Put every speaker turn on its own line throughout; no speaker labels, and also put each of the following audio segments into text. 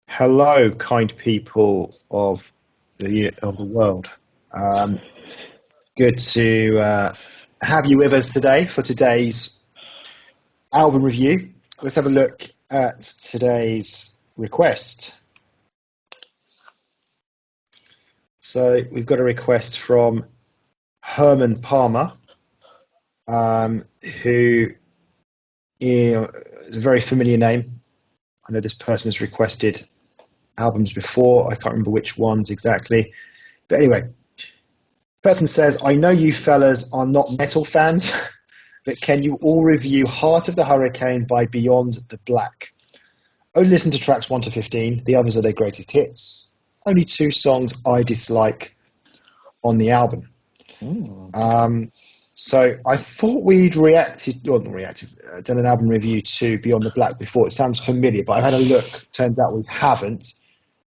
Hello, kind people of the world. Um, Good to have you with us today for today's album review. Let's have a look at today's request. So we've got a request from Herman Palmer, who is a very familiar name. I know this person has requested albums before. I can't remember which ones exactly. But anyway, person says, I know you fellas are not metal fans, but can you all review Heart of the Hurricane by Beyond the Black? Only listen to tracks 1 to 15. The others are their greatest hits. Only two songs I dislike on the album. So I thought we'd done an album review to Beyond the Black before. It sounds familiar, but I had a look. Turns out we haven't.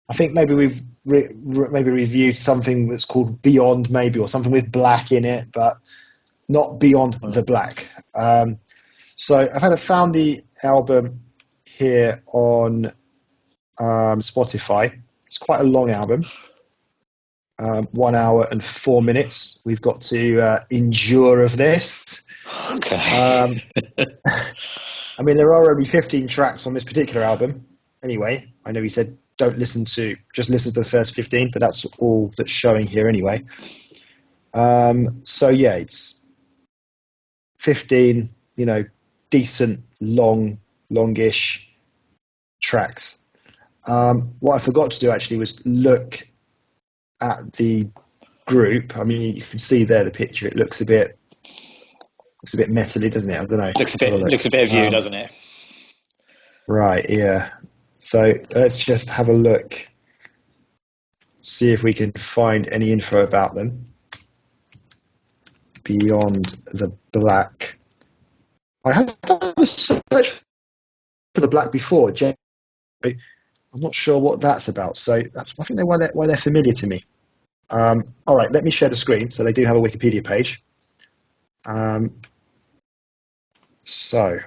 I think maybe we've maybe reviewed something that's called Beyond, maybe, or something with black in it, but not Beyond the Black. So I've found the album here on Spotify. It's quite a long album, 1 hour and 4 minutes. We've got to endure of this.
Okay.
I mean, there are only 15 tracks on this particular album. Anyway, I know he said just listen to the first 15, but that's all that's showing here anyway. So yeah, it's 15, decent, longish tracks. What I forgot to do actually was look at the group. I mean, you can see there the picture. It looks a bit metally, doesn't it? I don't know.
Looks a bit of you, doesn't it?
Right, yeah. So let's just have a look, see if we can find any info about them. Beyond the Black. I have done a search for the Black before. I'm not sure what that's about. So I think why they're familiar to me. All right, let me share the screen. So they do have a Wikipedia page. So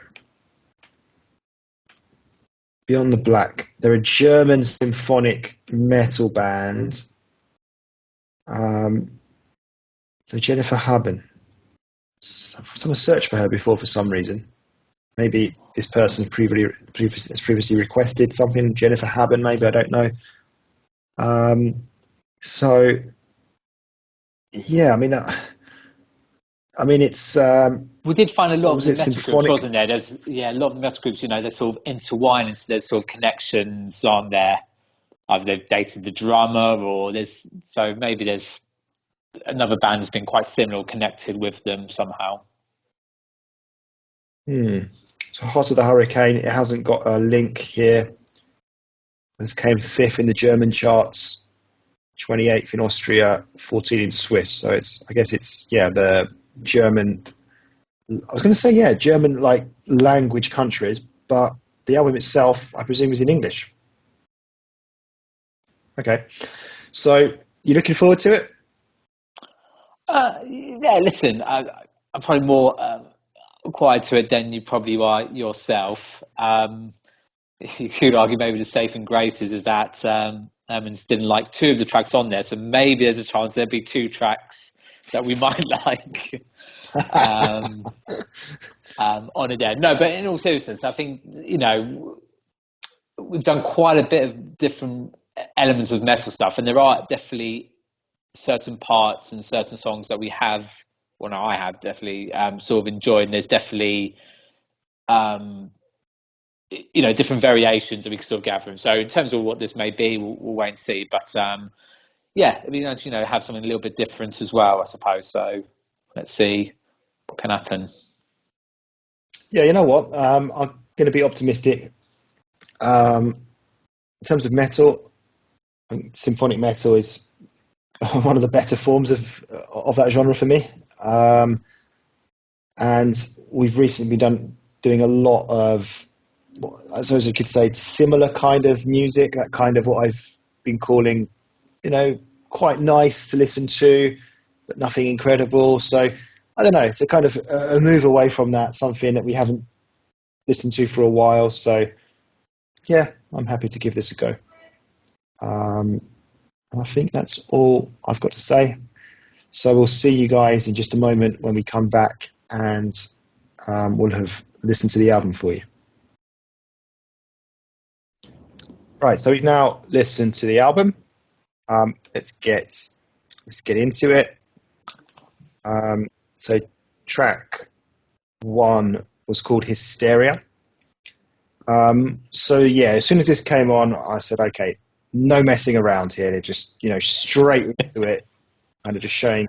Beyond the Black, they're a German symphonic metal band. So Jennifer Haben. Someone searched for her before for some reason. Maybe this person has previously requested something. Jennifer Haben, maybe, I don't know. So yeah, I mean, it's.
We did find a lot of the metal
symphonic?
groups, wasn't there? There's a lot of the metal groups. They're sort of intertwined. So there's sort of connections on there. Either they've dated the drummer, or there's another band that's been quite similar, or connected with them somehow.
So Heart of the Hurricane, it hasn't got a link here. This came 5th in the German charts, 28th in Austria, 14th in Swiss. So I guess it's the German. I was going to say German language countries, but the album itself, I presume, is in English. Okay, so you looking forward to it?
Yeah, listen, I'm probably more quiet to it than you probably are yourself. You could argue maybe the saving grace is that Emmons didn't like 2 of the tracks on there, so maybe there's a chance there'd be 2 tracks that we might like on it there. No, but in all seriousness, I think we've done quite a bit of different elements of metal stuff, and there are definitely certain parts and certain songs that we have. Well, no, I have definitely sort of enjoyed. And there's definitely different variations that we can sort of gather from. So in terms of what this may be, we'll wait and see. But yeah, it'd be nice to have something a little bit different as well, I suppose. So let's see what can happen.
Yeah, you know what? I'm going to be optimistic. In terms of metal, I think symphonic metal is one of the better forms of that genre for me. And we've recently been doing a lot of, I suppose I could say, similar kind of music, that kind of what I've been calling, quite nice to listen to, but nothing incredible. So I don't know, it's a kind of a move away from that, something that we haven't listened to for a while. So yeah, I'm happy to give this a go. And I think that's all I've got to say. So we'll see you guys in just a moment when we come back, and we'll have listened to the album for you. Right, so we've now listened to the album. Let's get into it. So track 1 was called Hysteria. So yeah, as soon as this came on, I said, okay, no messing around here. They're just, straight into it, and they're just showing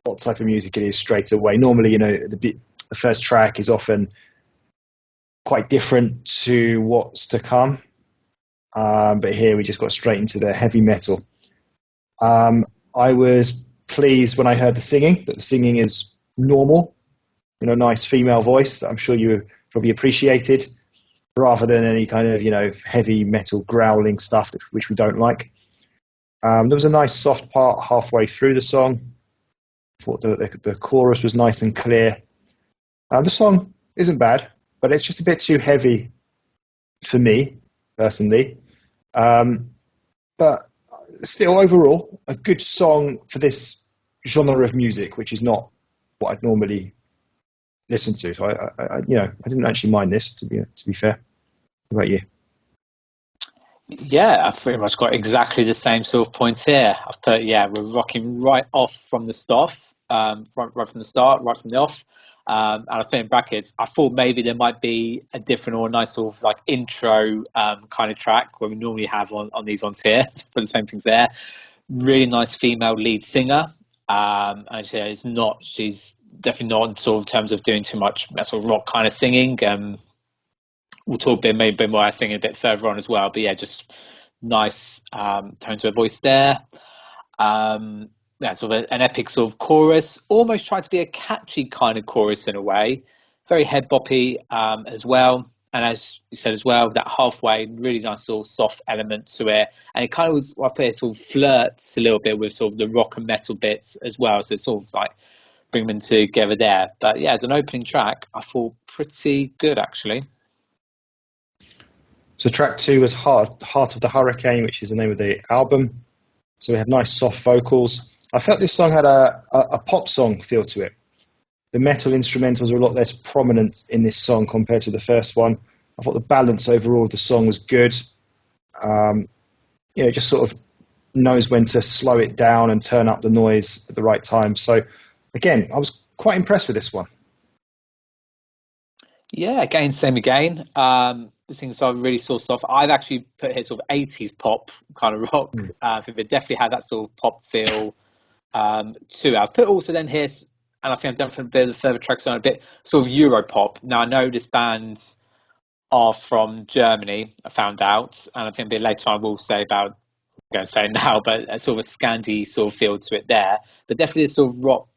what type of music it is straight away. Normally, the first track is often quite different to what's to come. But here we just got straight into the heavy metal. I was pleased when I heard the singing, that the singing is normal, nice female voice that I'm sure you probably appreciated, rather than any kind of, heavy metal growling stuff, which we don't like. There was a nice soft part halfway through the song. I thought the chorus was nice and clear. The song isn't bad, but it's just a bit too heavy for me, personally. But still, overall, a good song for this genre of music, which is not what I'd normally listen to. So I didn't actually mind this, to be fair. What about you?
Yeah, I've pretty much got exactly the same sort of points here. I've put, we're rocking right off from the start, right from the start, right from the off. And I put in brackets, I thought maybe there might be a different or a nice sort of like intro kind of track where we normally have on these ones here. So put the same things there. Really nice female lead singer. And she's definitely not in sort of terms of doing too much sort of rock kind of singing. We'll talk maybe a bit more about singing a bit further on as well. But yeah, just nice tone to her voice there. Sort of an epic sort of chorus, almost tried to be a catchy kind of chorus in a way. Very head boppy as well. And as you said as well, that halfway, really nice sort of soft element to it. And it kind of was, I put it sort of flirts a little bit with sort of the rock and metal bits as well. So it's sort of like bring them together there. But yeah, as an opening track, I thought pretty good actually.
So track 2 was Heart of the Hurricane, which is the name of the album. So we had nice soft vocals. I felt this song had a pop song feel to it. The metal instrumentals are a lot less prominent in this song compared to the first one. I thought the balance overall of the song was good. It just sort of knows when to slow it down and turn up the noise at the right time. So again, I was quite impressed with this one.
Yeah, again, same again. This thing's really sort of soft. I've actually put here sort of 80s pop kind of rock. I think it definitely had that sort of pop feel to it. I've put also then here, and I think I've done for a bit of the further tracks on a bit sort of Euro pop. Now I know this band are from Germany, I found out, and I think a bit later on I will say about, I'm going to say it now, but a sort of a Scandi sort of feel to it there. But definitely this sort of rock,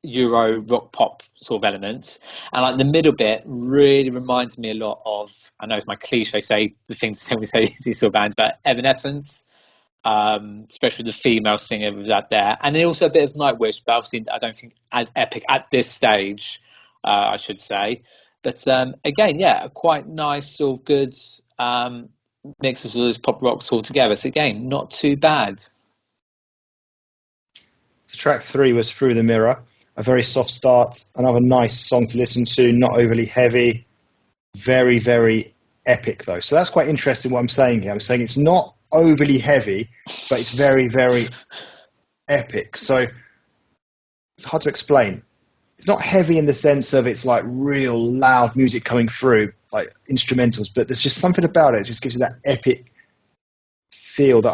Euro rock pop sort of elements, and like the middle bit really reminds me a lot of, I know it's my cliche say the things we say these sort of bands, but Evanescence, especially the female singer with that there, and then also a bit of Nightwish, but obviously I don't think as epic at this stage, I should say. But again, yeah, a quite nice sort of good mix of all those pop rocks all together. So again, not too bad.
So track 3 was Through the Mirror. A very soft start, another nice song to listen to, not overly heavy, very, very epic though. So that's quite interesting what I'm saying here. I'm saying it's not overly heavy, but it's very, very epic. So it's hard to explain. It's not heavy in the sense of it's like real loud music coming through, like instrumentals, but there's just something about it. It just gives you that epic feel that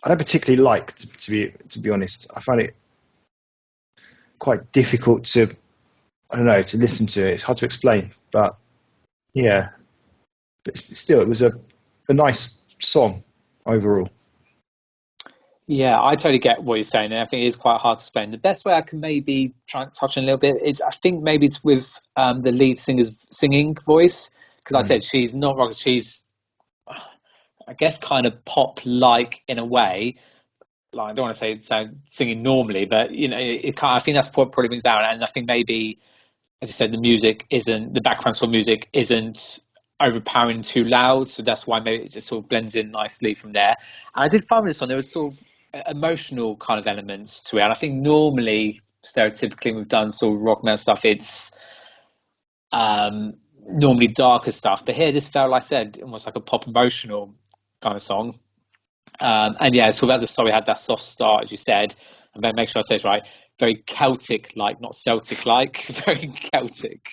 I don't particularly like, to be honest. I find it quite difficult to listen to it. It's hard to explain, but yeah. But still, it was a nice song overall.
Yeah, I totally get what you're saying, and I think it is quite hard to explain. The best way I can maybe try and touch on a little bit is, I think maybe it's with the lead singer's singing voice, because I said she's not rock, she's, I guess, kind of pop-like in a way. Like, I don't want to say singing normally, but it can't, I think that's what probably brings out, and I think maybe, as you said, the background score music isn't overpowering and too loud, so that's why maybe it just sort of blends in nicely from there. And I did find with this one there was sort of emotional kind of elements to it, and I think normally stereotypically we've done sort of rock metal stuff, it's normally darker stuff, but here this felt, like I said, almost like a pop emotional kind of song. And yeah, so at the start we had that soft start, as you said, and then make sure I say this right, very Celtic like, not Celtic like, very Celtic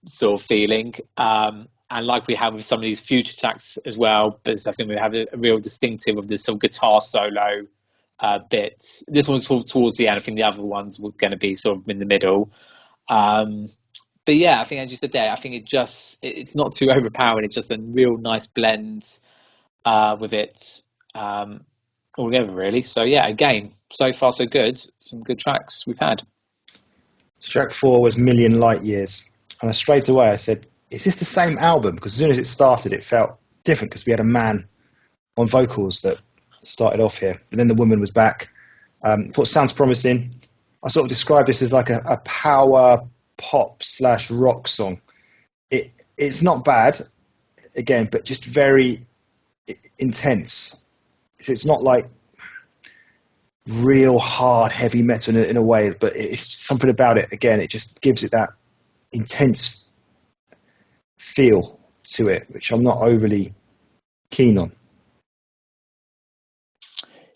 sort of feeling. And like we have with some of these future tracks as well, but I think we have a real distinctive of this sort of guitar solo bit. This one's sort of towards the end. I think the other ones were going to be sort of in the middle. But yeah, I think as you said there, I think it's not too overpowering. It's just a real nice blend with it all together, really. So yeah, again, so far so good. Some good tracks we've had.
Track 4 was Million Light Years, and straight away I said, is this the same album? Because as soon as it started, it felt different because we had a man on vocals that started off here, and then the woman was back. Thought sounds promising. I sort of describe this as like a power pop / rock song. It's not bad, again, but just very intense. So it's not like real hard heavy metal in a way, but it's something about it. Again, it just gives it that intense feel to it, which I'm not overly keen on.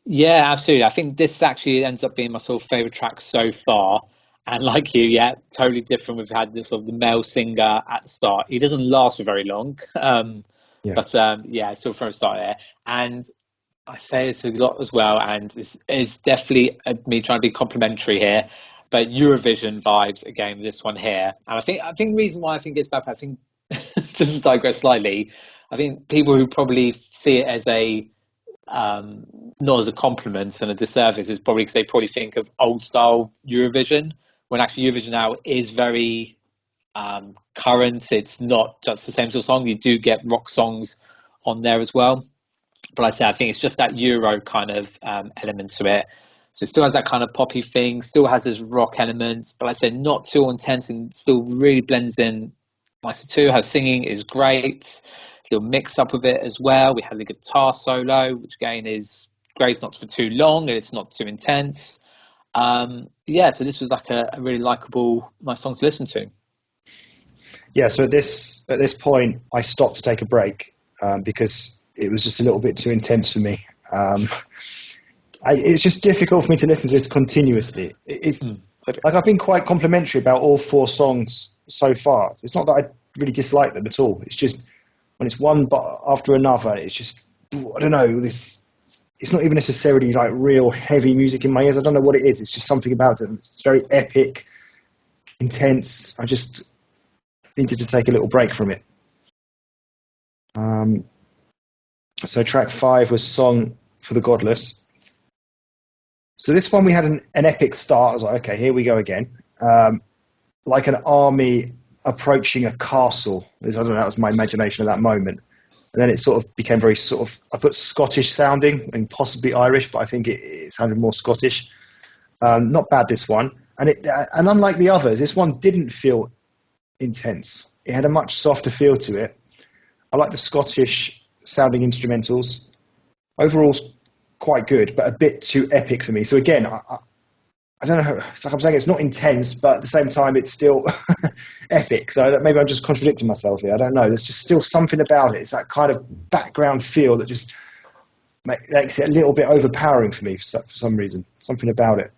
Yeah, absolutely. I think this actually ends up being my sort of favorite track so far. And like you, yeah, totally different. We've had this sort of the male singer at the start. He doesn't last for very long, but yeah, sort of from the start there. And I say this a lot as well, and it's definitely me trying to be complimentary here, but Eurovision vibes again with this one here. And I think the reason why I think it's bad, I think just to digress slightly, I think people who probably see it as a not as a compliment and a disservice is probably because they probably think of old style Eurovision, when actually Eurovision now is very current. It's not just the same sort of song. You do get rock songs on there as well. But like I say, I think it's just that Euro kind of element to it. So it still has that kind of poppy thing, still has this rock element, but like I said, not too intense and still really blends in nicely too. Her singing is great. Little mix up with it as well. We had the guitar solo, which again is great. It's not for too long and it's not too intense. Yeah, so this was like a really likable, nice song to listen to.
Yeah, so at this point, I stopped to take a break because it was just a little bit too intense for me. It's just difficult for me to listen to this continuously. It's like I've been quite complimentary about all 4 songs so far. It's not that I really dislike them at all. It's just when it's one but after another, it's just, I don't know, this. It's not even necessarily like real heavy music in my ears. I don't know what it is. It's just something about it. It's very epic, intense. I just needed to take a little break from it. So track 5 was Song for the Godless. So this one we had an epic start. I was like, okay, here we go again. Like an army approaching a castle. I don't know, that was my imagination at that moment. And then it sort of became very sort of, I put Scottish sounding and possibly Irish, but I think it sounded more Scottish. Not bad, this one. And unlike the others, this one didn't feel intense. It had a much softer feel to it. I like the Scottish sounding instrumentals. Overall, quite good, but a bit too epic for me. So again, I don't know. It's like I'm saying it's not intense, but at the same time, it's still epic. So maybe I'm just contradicting myself here. I don't know. There's just still something about it. It's that kind of background feel that just makes it a little bit overpowering for me for some reason. Something about it.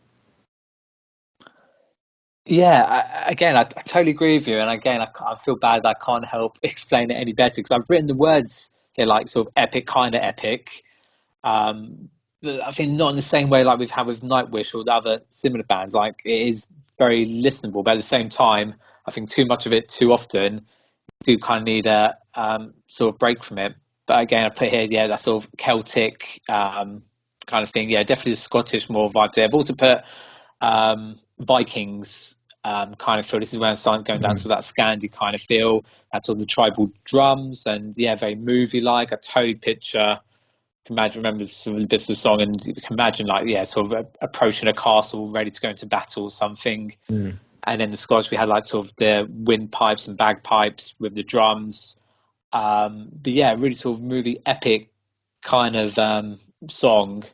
Yeah, I totally agree with you. And again, I feel bad that I can't help explain it any better because I've written the words here like sort of epic, kind of epic. But I think not in the same way like we've had with Nightwish or the other similar bands. Like it is very listenable, but at the same time, I think too much of it too often, you do kind of need a sort of break from it. But again, I put here, yeah, that sort of Celtic kind of thing. Yeah, definitely the Scottish more vibe there. I've also put Vikings kind of feel. This is where I'm starting going down to that Scandi kind of feel. That's sort of the tribal drums and yeah, very movie like. I totally picture. Remember some of the bits of the song, and you can imagine like yeah, sort of approaching a castle, ready to go into battle or something. And then the Scottish, we had like sort of the windpipes and bagpipes with the drums. But yeah, really sort of really epic kind of song,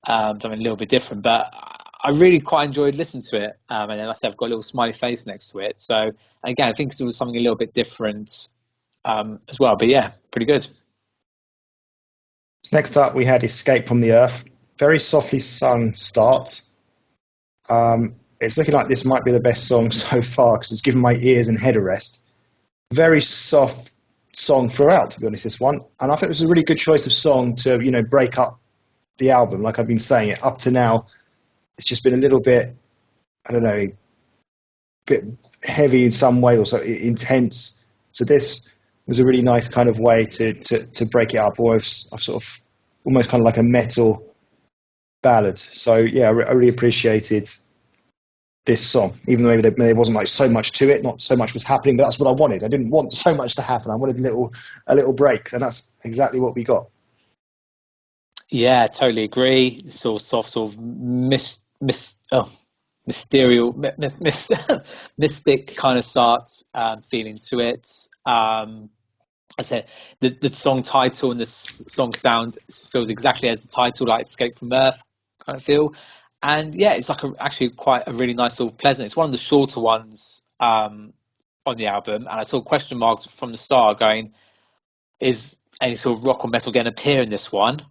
something a little bit different. But I really quite enjoyed listening to it. And then, like I said, I've got a little smiley face next to it. So again, I think it was something a little bit different as well. But yeah, pretty good.
Next up, we had Escape from the Earth. Very softly sung start. It's looking like this might be the best song so far because it's given my ears and head a rest. Very soft song throughout, to be honest, this one. And I think it was a really good choice of song to, break up the album. Like I've been saying it up to now, it's just been a little bit, I don't know, bit heavy in some way or so intense. So this was a really nice kind of way to break it up, or I've sort of almost kind of like a metal ballad. So yeah, I really appreciated this song, even though maybe there wasn't like so much to it, not so much was happening, but that's what I wanted. I didn't want so much to happen. I wanted a little break, and that's exactly what we got.
Yeah, totally agree. Sort of soft, sort of mysterious, mystic kind of starts feeling to it. I said the song title and the song sound feels exactly as the title, like Escape from Earth kind of feel. And yeah, it's like actually quite a really nice sort of pleasant. It's one of the shorter ones on the album, and I saw question marks from the start going, is any sort of rock or metal going to appear in this one?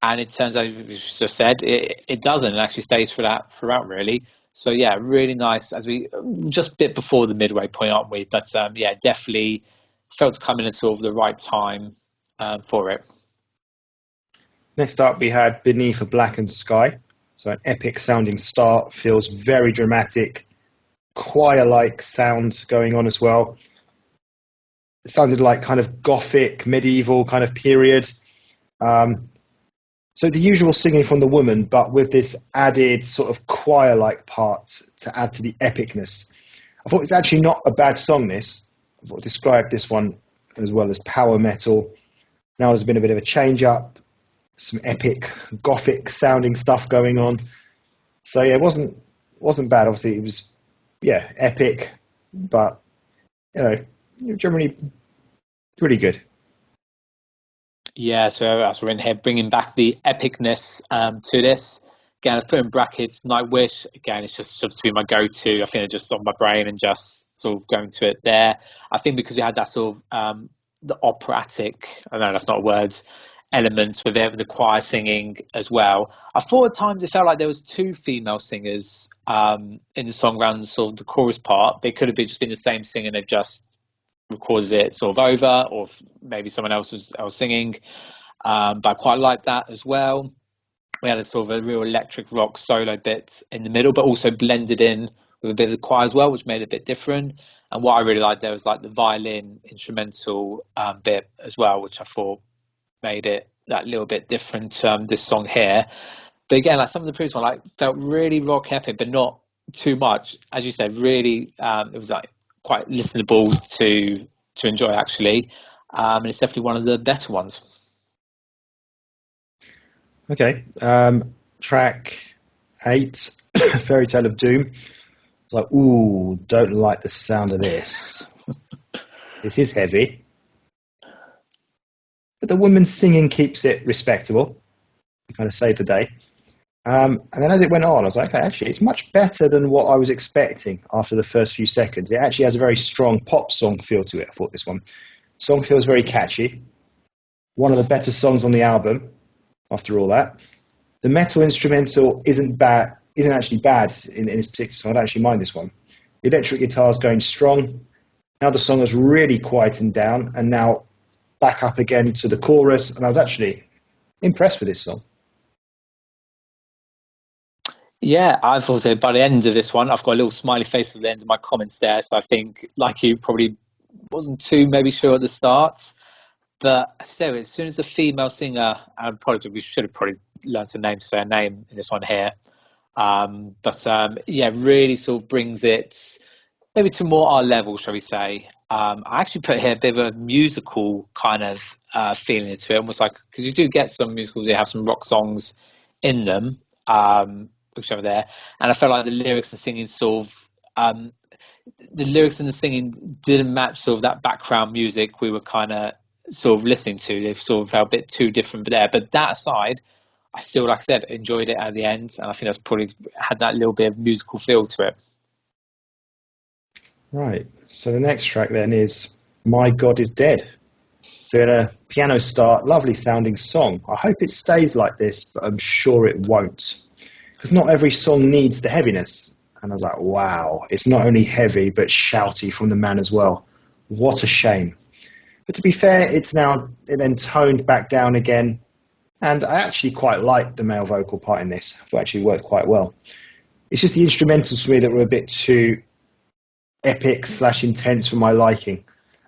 And it turns out, as you just said, it doesn't. It actually stays throughout really. So yeah, really nice. As we just a bit before the midway point, aren't we? But yeah, definitely felt to come in at sort of the right time for it.
Next up, we had Beneath a Blackened Sky. So an epic sounding start, feels very dramatic, choir-like sound going on as well. It sounded like kind of gothic, medieval kind of period. So the usual singing from the woman, but with this added sort of choir-like part to add to the epicness. I thought it's actually not a bad song, this. I thought I described this one as well as power metal. Now there's been a bit of a change up, some epic gothic sounding stuff going on. So yeah, it wasn't bad. Obviously it was epic, but generally pretty good.
Yeah, so as we're in here bringing back the epicness to this. Again, I've put in brackets Nightwish. Again, it's just supposed to be my go-to. I think it's just on my brain and just sort of going to it there. I think because we had that sort of the operatic, I know that's not a word, elements with the choir singing as well. I thought at times it felt like there was two female singers in the song around sort of the chorus part. They could have just been the same singer and they've just recorded it sort of over, or maybe someone else was singing. But I quite like that as well. We had a sort of a real electric rock solo bit in the middle, but also blended in with a bit of the choir as well, which made it a bit different. And what I really liked there was like the violin instrumental bit as well, which I thought made it that little bit different. This song here, but again, like some of the previous one, like felt really rock epic, but not too much. As you said, really, it was like quite listenable to enjoy actually, and it's definitely one of the better ones.
Okay, track 8, Fairy Tale of Doom. Like, ooh, don't like the sound of this. This is heavy. But the woman singing keeps it respectable. Kind of saved the day. And then as it went on, I was like, okay, actually, it's much better than what I was expecting after the first few seconds. It actually has a very strong pop song feel to it, I thought, this one. The song feels very catchy. One of the better songs on the album, after all that. The metal instrumental isn't actually bad in this particular song. I don't actually mind this one. The electric guitar is going strong. Now the song has really quietened down and now back up again to the chorus. And I was actually impressed with this song.
Yeah, I thought that by the end of this one, I've got a little smiley face at the end of my comments there. So I think, like you, probably wasn't too maybe sure at the start. But so as soon as the female singer, and probably we should have probably learned to say a name in this one here. Yeah, really sort of brings it maybe to more our level, shall we say. I actually put here a bit of a musical kind of feeling to it, almost like, because you do get some musicals that have some rock songs in them, which are there. And I felt like the lyrics and singing sort of the lyrics and the singing didn't match sort of that background music we were kind of sort of listening to. They sort of felt a bit too different there. But that aside, I still, like I said, enjoyed it at the end, and I think that's probably had that little bit of musical feel to it.
Right. So the next track then is My God Is Dead. So in a piano start, lovely sounding song. I hope it stays like this, but I'm sure it won't. Because not every song needs the heaviness. And I was like, wow, it's not only heavy, but shouty from the man as well. What a shame. But to be fair, it then toned back down again. And I actually quite liked the male vocal part in this. It actually worked quite well. It's just the instrumentals for me that were a bit too epic/intense for my liking.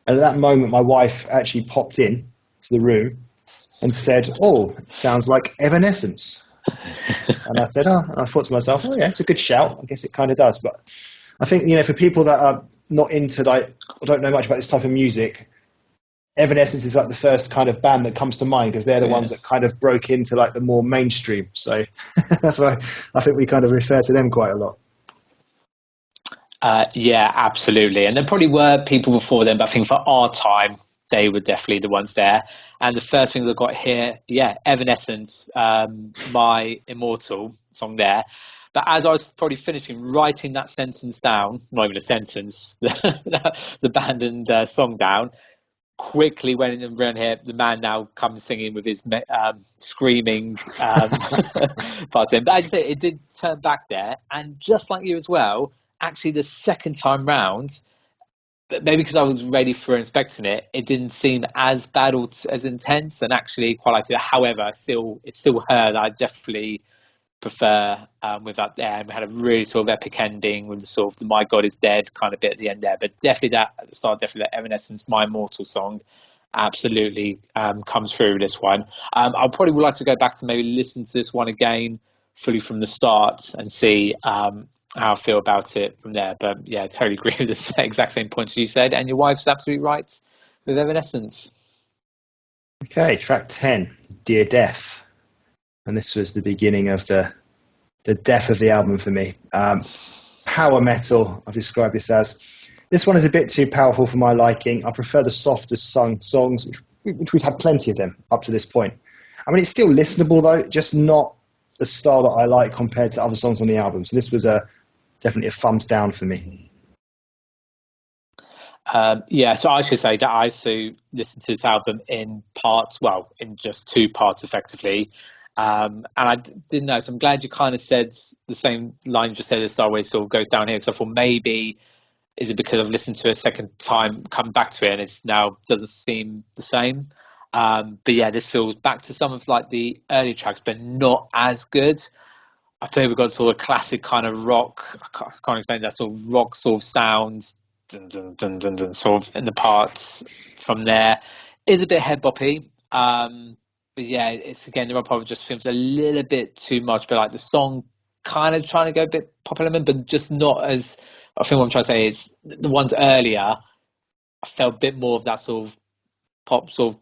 And at that moment, my wife actually popped in to the room and said, "Oh, it sounds like Evanescence." And I said, "Oh," and I thought to myself, "Oh yeah, it's a good shout. I guess it kind of does." But I think, for people that are not into, like, or don't know much about this type of music, Evanescence is like the first kind of band that comes to mind, because they're the ones that kind of broke into like the more mainstream. So that's why I think we kind of refer to them quite a lot.
Yeah, absolutely. And there probably were people before them, but I think for our time, they were definitely the ones there. And the first things I got here, Evanescence, My Immortal song there. But as I was probably finishing writing that sentence down, not even a sentence, the band and song down, quickly went in around here. The man now comes singing with his screaming parts in. But as you say, it did turn back there. And just like you as well, actually the second time round, but maybe because I was ready for inspecting it, it didn't seem as bad or as intense, and actually quite liked it. However, it's still her that I definitely prefer with that there. And we had a really sort of epic ending with the sort of the My God Is Dead kind of bit at the end there. But definitely that at the start, definitely that Evanescence My Immortal song absolutely comes through this one. I probably would like to go back to maybe listen to this one again fully from the start and see how I feel about it from there. But yeah, I totally agree with the exact same points you said. And your wife's absolutely right with Evanescence.
Okay, track 10, Dear Death. And this was the beginning of the death of the album for me. Power metal, I've described this as. This one is a bit too powerful for my liking. I prefer the softer sung songs, which we've had plenty of them up to this point. I mean, it's still listenable though, just not the style that I like compared to other songs on the album. So this was definitely a thumbs down for me.
So I should say that I also listened to this album in parts, well, in just two parts effectively. And I didn't know, so I'm glad you kind of said the same line you just said at the start, where it sort of goes down here, because I thought maybe, is it because I've listened to it a second time, come back to it, and it's now doesn't seem the same. But yeah, this feels back to some of like the early tracks, but not as good. I think we've got sort of classic kind of rock. I can't explain that sort of rock sort of sound, dun, dun, dun, dun, dun, sort of in the parts from there. Is a bit head boppy. But yeah, it's again the rock part just feels a little bit too much. But like the song, kind of trying to go a bit pop element, but just not as. I think what I'm trying to say is the ones earlier, I felt a bit more of that sort of pop sort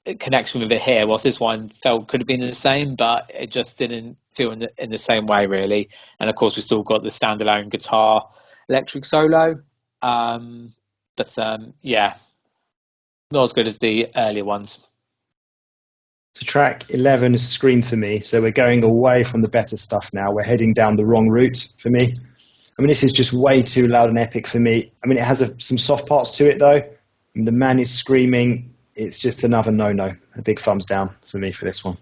of connection with it here, whilst this one felt could have been the same, but it just didn't feel in the same way really. And of course we still got the standalone guitar electric solo, yeah, not as good as the earlier ones.
So track 11 is Scream for me. So we're going away from the better stuff now. We're heading down the wrong route for me. I mean, this is just way too loud and epic for me. I mean, it has some soft parts to it though. I mean, the man is screaming. It's just another no-no. A big thumbs down for me for this one.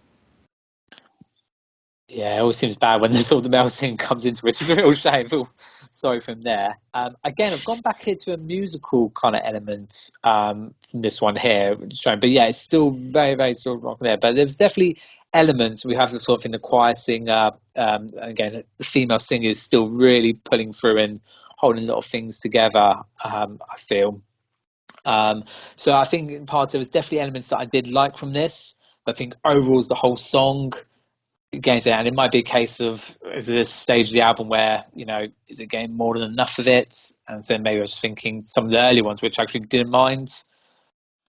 Yeah, it always seems bad when the sort of the male thing comes into it. It's a real shame. Feel sorry from there. Again, I've gone back here to a musical kind of element from this one here, but yeah, it's still very, very sort of rock there. But there's definitely elements. We have the sort of in the choir singer. Again, the female singer is still really pulling through and holding a lot of things together. I feel. So I think in parts there was definitely elements that I did like from this. But I think overall, the whole song against it, and it might be a case of is this stage of the album where is it getting more than enough of it, and then maybe I was thinking some of the early ones which I actually didn't mind,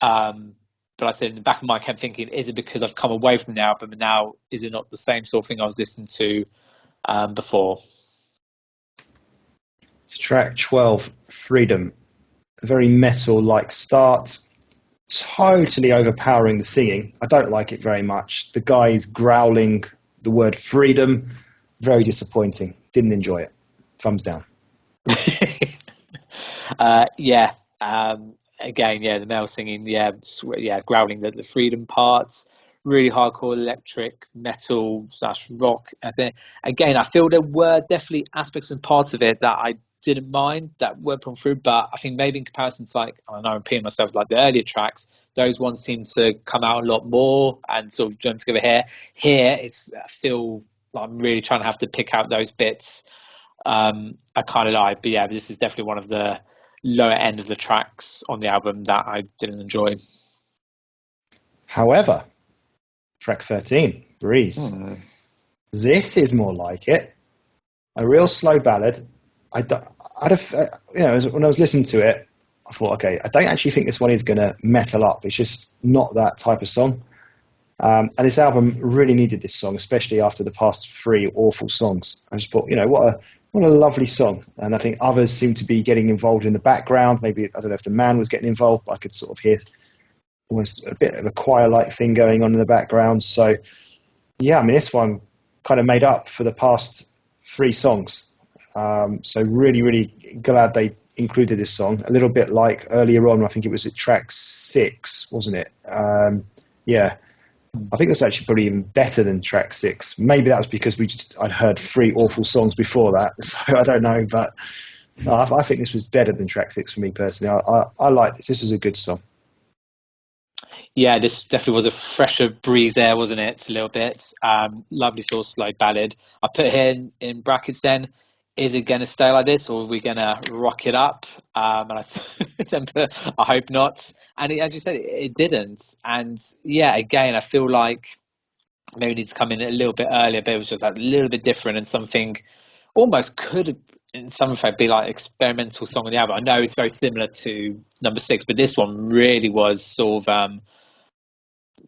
but I said in the back of my mind I kept thinking, is it because I've come away from the album and now is it not the same sort of thing I was listening to before?
Track 12, Freedom. A very metal-like start. Totally overpowering the singing. I don't like it very much. The guy's growling the word freedom. Very disappointing. Didn't enjoy it. Thumbs down.
Yeah. Again, yeah, the male singing, yeah, growling the freedom parts, really hardcore electric metal slash rock. Again, I feel there were definitely aspects and parts of it that I didn't mind that were put through, but I think maybe in comparison to, like, I don't know, I'm repeating myself, like the earlier tracks, those ones seem to come out a lot more and sort of join together here. I feel like I'm really trying to have to pick out those bits I kind of like, but yeah, this is definitely one of the lower end of the tracks on the album that I didn't enjoy.
However, track 13, Breeze. This is more like it. A real slow ballad. When I was listening to it, I thought, okay, I don't actually think this one is going to metal up. It's just not that type of song. And this album really needed this song, especially after the past 3 awful songs. I just thought, what a lovely song. And I think others seem to be getting involved in the background. Maybe, I don't know if the man was getting involved, but I could sort of hear almost a bit of a choir-like thing going on in the background. So, yeah, I mean, this one kind of made up for the past 3 songs. So really, really glad they included this song. A little bit like earlier on, I think it was at track 6, wasn't it? Yeah. I think that's actually probably even better than track 6. Maybe that was because I'd heard 3 awful songs before that, so I don't know. But no, I think this was better than track 6 for me personally. I like this. This was a good song.
Yeah, this definitely was a fresher breeze there, wasn't it? A little bit. Lovely sort of slow ballad. I put here in brackets then, is it going to stay like this or are we going to rock it up? And I hope not. And as you said, it didn't. And yeah, again, I feel like maybe it needs to come in a little bit earlier, but it was just like a little bit different and something almost could, in some effect, be like experimental song on the album. I know it's very similar to number 6, but this one really was sort of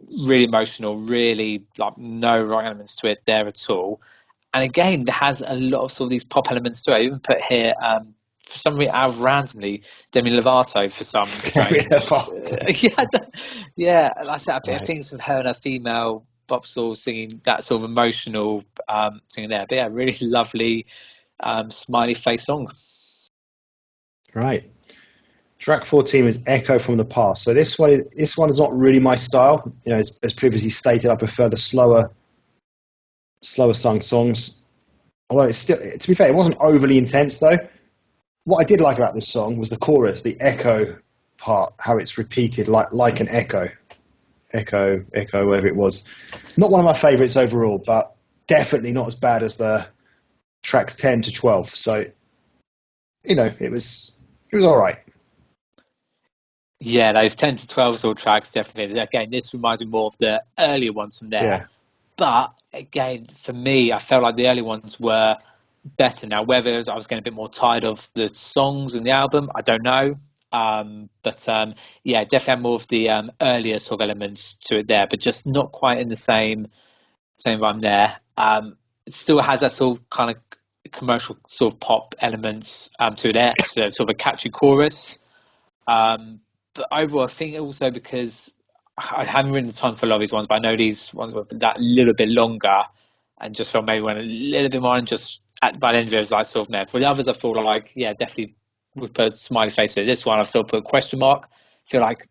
really emotional, really like no rock elements to it there at all. And again, it has a lot of sort of these pop elements to it. I even put here, for some reason, out of randomly, Demi Lovato for some strange. Yeah. Like I said, I think it's of her and a female pop sort of singing that sort of emotional singing there. But yeah, really lovely smiley face song.
Right. Track 14 is Echo from the Past. So this one is not really my style. As previously stated, I prefer the slower sung songs. Although it's still, to be fair, it wasn't overly intense though. What I did like about this song was the chorus, the echo part, how it's repeated like an echo, whatever it was. Not one of my favourites overall, but definitely not as bad as the tracks 10 to 12. So, it was all right.
Yeah, those 10 to 12 sort of tracks, definitely. Again, this reminds me more of the earlier ones from there.
Yeah.
But again, for me, I felt like the early ones were better. Now, whether I was getting a bit more tired of the songs in the album, I don't know. Yeah, definitely had more of the earlier sort of elements to it there, but just not quite in the same rhyme there. It still has that sort of kind of commercial sort of pop elements to it there, so sort of a catchy chorus. But overall, I think also because I haven't written a ton for a lot of these ones, but I know these ones were that little bit longer and just felt maybe went a little bit more and just by the end of it, it was like sort of meh. For the others, I feel like, yeah, definitely would put smiley face for this one. I've still put question mark. I feel like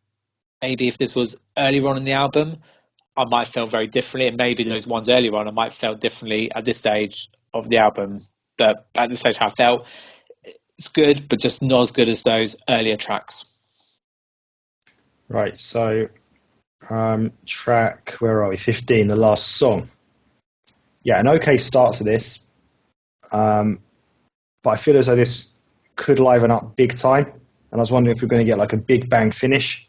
maybe if this was earlier on in the album, I might have felt very differently. And maybe those ones earlier on, I might have felt differently at this stage of the album. But at this stage, how I felt, it's good, but just not as good as those earlier tracks.
Right, so track, where are we? 15, the last song. Yeah, an okay start to this. But I feel as though this could liven up big time. And I was wondering if we're going to get like a big bang finish.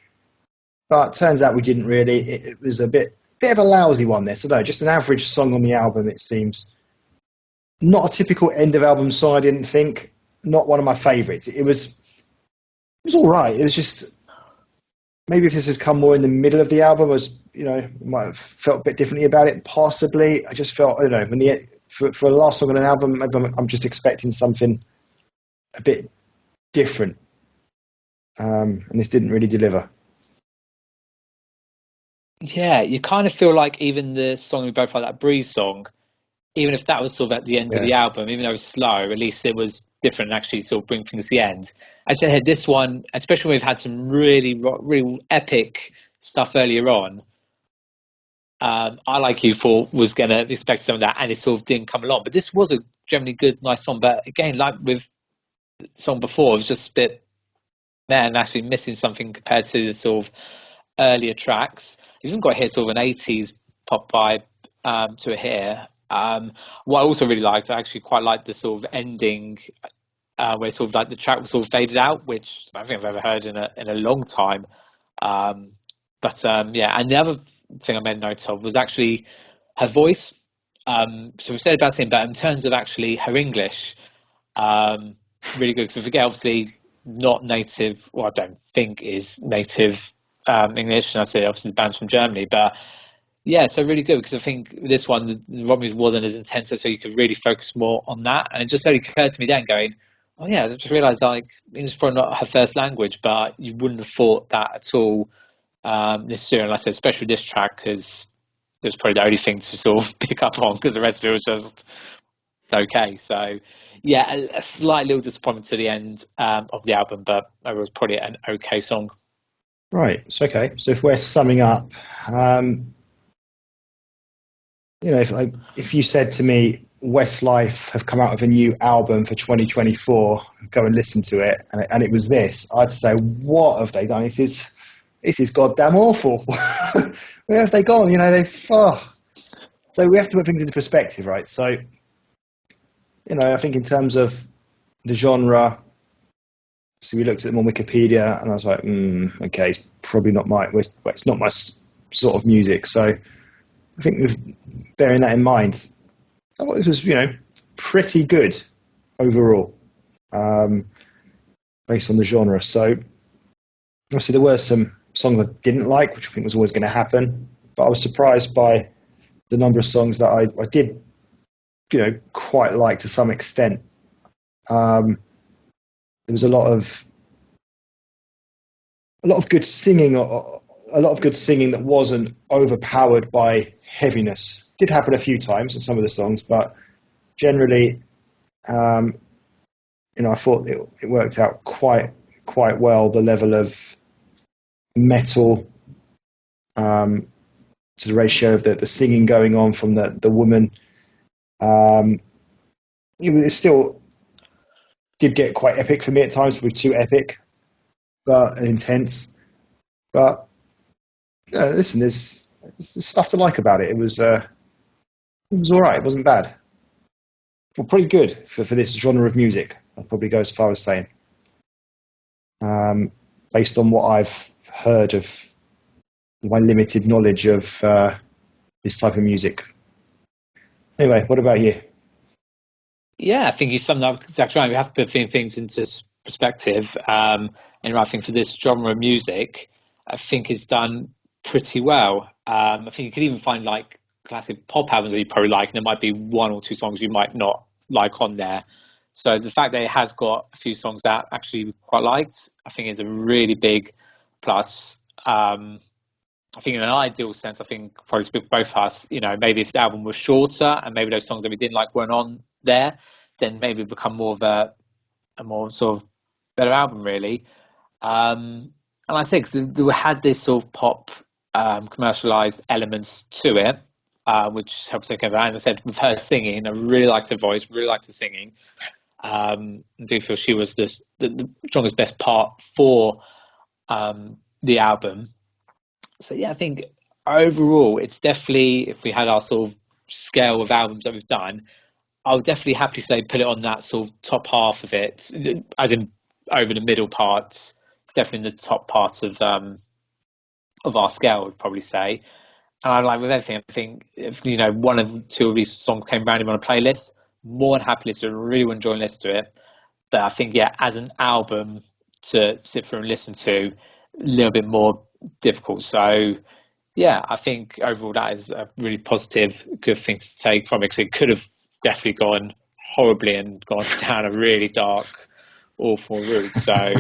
But turns out we didn't really. It was a bit of a lousy one this. I don't know, just an average song on the album, it seems. Not a typical end of album song, I didn't think. Not one of my favourites. It was all right. It was just, maybe if this had come more in the middle of the album, might have felt a bit differently about it. Possibly, I just felt, I don't know, for the last song on an album, maybe I'm just expecting something a bit different, and this didn't really deliver.
Yeah, you kind of feel like even the song we both like, that Breeze song, even if that was sort of at the end of
Yeah,
the album, even though it was slow, at least it was different and actually sort of bring things to the end. Actually, I had this one, especially when we've had some really epic stuff earlier on. I like you thought was going to expect some of that, and it sort of didn't come along. But this was a generally good, nice song. But again, like with the song before, it was just a bit meh and actually missing something compared to the sort of earlier tracks. You've even got here sort of an 80s pop vibe to it here. What I also really liked, I actually quite liked the sort of ending where sort of like the track was sort of faded out, which I don't think I've ever heard in a long time. Um, yeah, and the other thing I made note of was actually her voice. So we said about Sim, but in terms of actually her English, um, really good. Because I forget, obviously, not native. Well, I don't think is native English, and I say obviously the band's from Germany, but yeah, so really good because I think this one the rock music wasn't as intense, so you could really focus more on that. And it just only occurred to me then, going, oh yeah, I just realised like English is probably not her first language, but you wouldn't have thought that at all this year. And like I said, especially this track, because it was probably the only thing to sort of pick up on because the rest of it was just okay. So yeah, a slight little disappointment to the end of the album, but it was probably an okay song.
right. So okay. So if we're summing up, um, if you said to me, Westlife have come out with a new album for 2024, go and listen to it, and it was this, I'd say, what have they done? This is goddamn awful. Where have they gone? So we have to put things into perspective, right? So, I think in terms of the genre, so we looked at them on Wikipedia, and I was like, okay, it's probably not it's not my sort of music. So I think with bearing that in mind, I thought this was, pretty good overall, based on the genre. So obviously there were some songs I didn't like, which I think was always going to happen, but I was surprised by the number of songs that I did, quite like to some extent. There was a lot of good singing, a lot of good singing that wasn't overpowered by heaviness. Did happen a few times in some of the songs, but generally, I thought it worked out quite well. The level of metal, to the ratio of the singing going on from the woman, it still did get quite epic for me at times, probably too epic, but intense. But listen, there's stuff to like about it. It was all right. It wasn't bad. Well, pretty good for this genre of music. I'd probably go as far as saying, based on what I've heard of my limited knowledge of this type of music. Anyway, what about you?
Yeah, I think you summed up exactly right. We have to put things into perspective. And I think for this genre of music, I think it's done pretty well. I think you could even find like classic pop albums that you probably like, and there might be one or two songs you might not like on there. So the fact that it has got a few songs that actually we quite liked, I think is a really big plus. I think in an ideal sense, I think probably speak for both of us, maybe if the album was shorter and maybe those songs that we didn't like weren't on there, then maybe it become more of a more sort of better album, really. And I say, because we had this sort of pop commercialized elements to it, which helps take over. And I said, with her singing, I really liked her voice, really liked her singing. I do feel she was the strongest, best part for the album. So yeah, I think overall it's definitely, if we had our sort of scale of albums that we've done, I would definitely happily say put it on that sort of top half of it, as in over the middle parts. It's definitely in the top part of our scale, I would probably say. And I like with everything, I think if one of two of these songs came randomly on a playlist, more than happily to really enjoy and listen to it. But I think as an album to sit through and listen to, a little bit more difficult. So yeah, I think overall that is a really positive, good thing to take from it, because it could have definitely gone horribly and gone down a really dark awful route. So,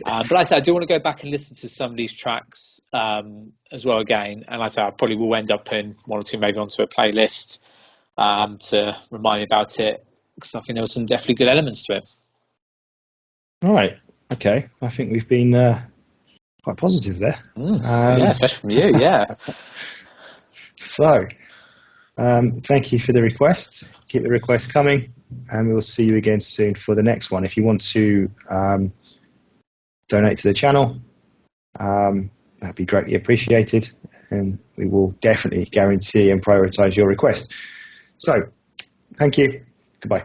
but like I said, I do want to go back and listen to some of these tracks as well again. And like I said, I probably will end up putting one or two maybe onto a playlist to remind me about it, because I think there were some definitely good elements to it.
All right. Okay. I think we've been quite positive there.
Yeah, especially from you. Yeah.
So, thank you for the request. Keep the request coming, and we will see you again soon for the next one. If you want to donate to the channel, that'd be greatly appreciated, and we will definitely guarantee and prioritize your request. So, thank you. Goodbye.